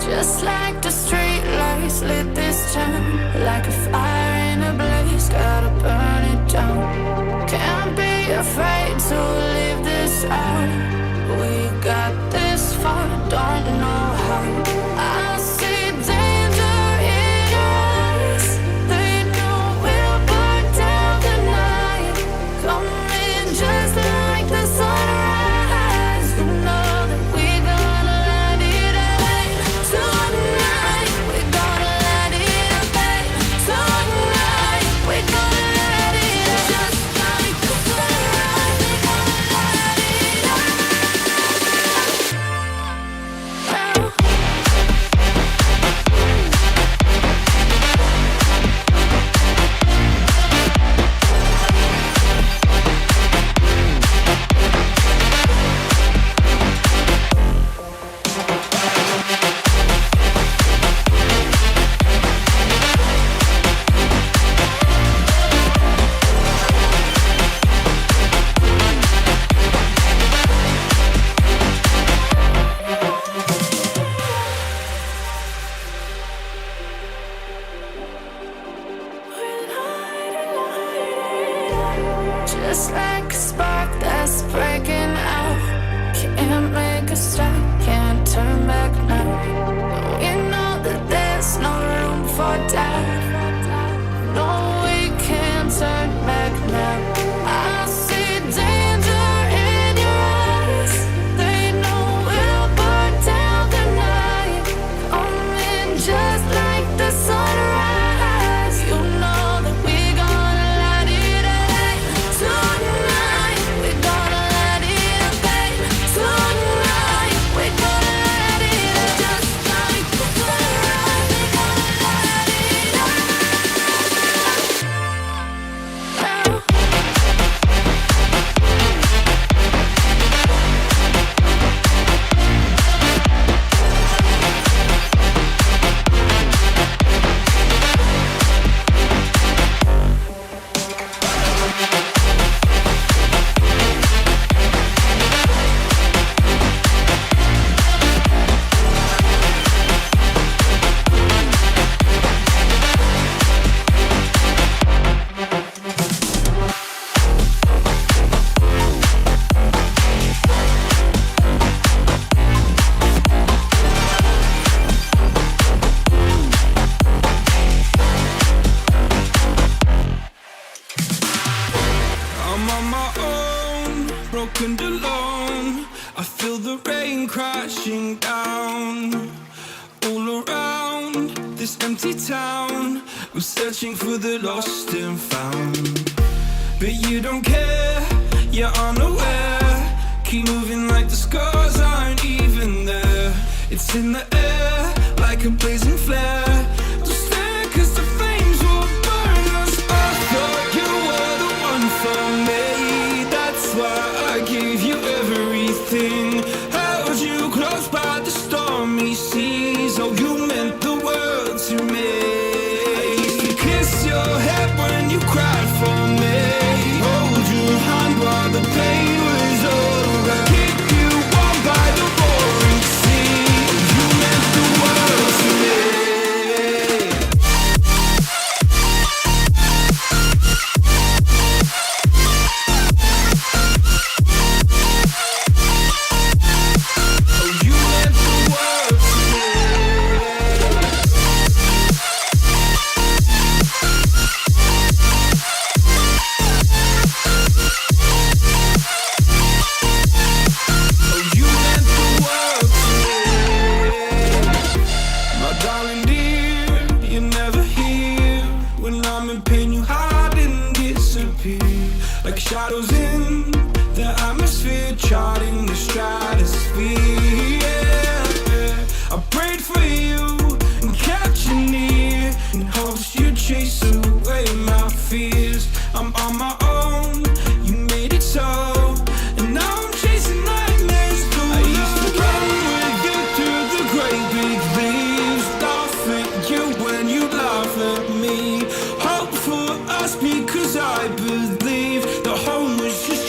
Just like the street lights lit this town, like a fire in a blaze, gotta burn it down. Can't be afraid to leave this out. We got this far, don't know how. I see danger in your eyes. They know we'll burn down the night. Coming just like the sunrise. You know that we gonna let it out. Tonight, we gonna let it out. Tonight, we gonna let it out. Just like the sunrise, we gonna let it out. Just like a spark that's breaking out. Can't make a stop, can't turn back now. We know that there's no room for doubt. No, we can't turn back now. I see danger in your eyes. They know we'll burn down the night. Coming just like the sunrise. You know that we gonna let it out. Tonight, we gonna let it out. Tonight, we gonna let it out. Just like the sunrise, we gonna let it out. I'm on my own, broken alone. I feel the rain crashing down all around this empty town. I'm searching for the lost and found, but you don't care, you're unaware. Keep moving like the scars aren't even there. It's in the air like a blazing flare. Don't stare 'cause the flames will burn us. I thought you were the one for me. That's why I gave you everything. Held you close by the stormy seas. Oh, you meant the world to me. I used to kiss your head when you cried for me. Hold your hand while the pain was over. Keep you warm by the roaring sea. You meant the world to me. Oh, you meant the world to me. Oh, you meant the world to me. My darling dear, you're never here. When I'm in pain, you hide and disappear. Like shadows in the atmosphere, charting the stratosphere. Yeah. I prayed for you and kept you near, in hopes you'd chase away my fears. I'm on my own, you made it so, and now I'm chasing nightmares too. I used to run with you through the great big leaves, laugh at you when you laugh at me. Hope for us because I believe the home was just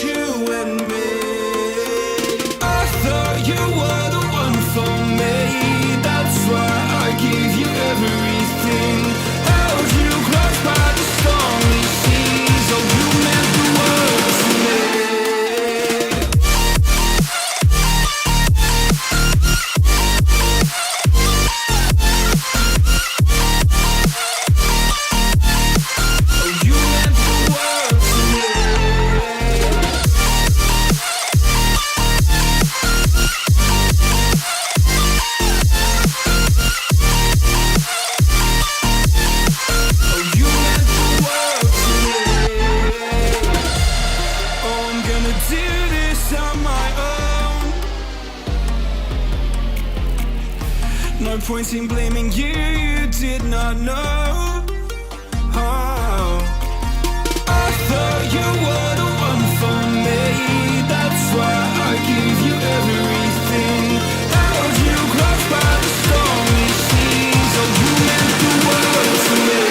No point in blaming you, you did not know. Oh. I thought you were the one for me, that's why I give you everything. Held you close by the stormy seas, oh you meant the world to me.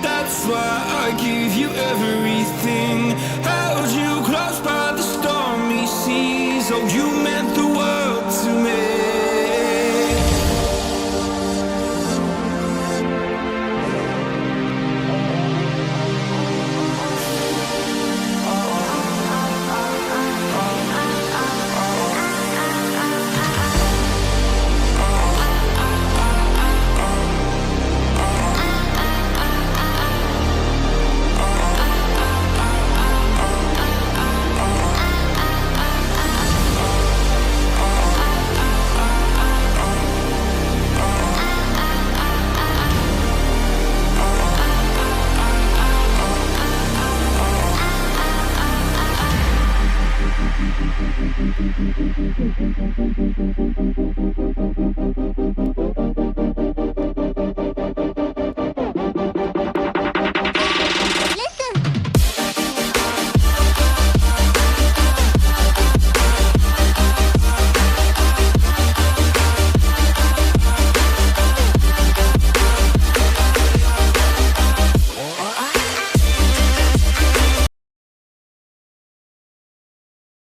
That's why I give you everything.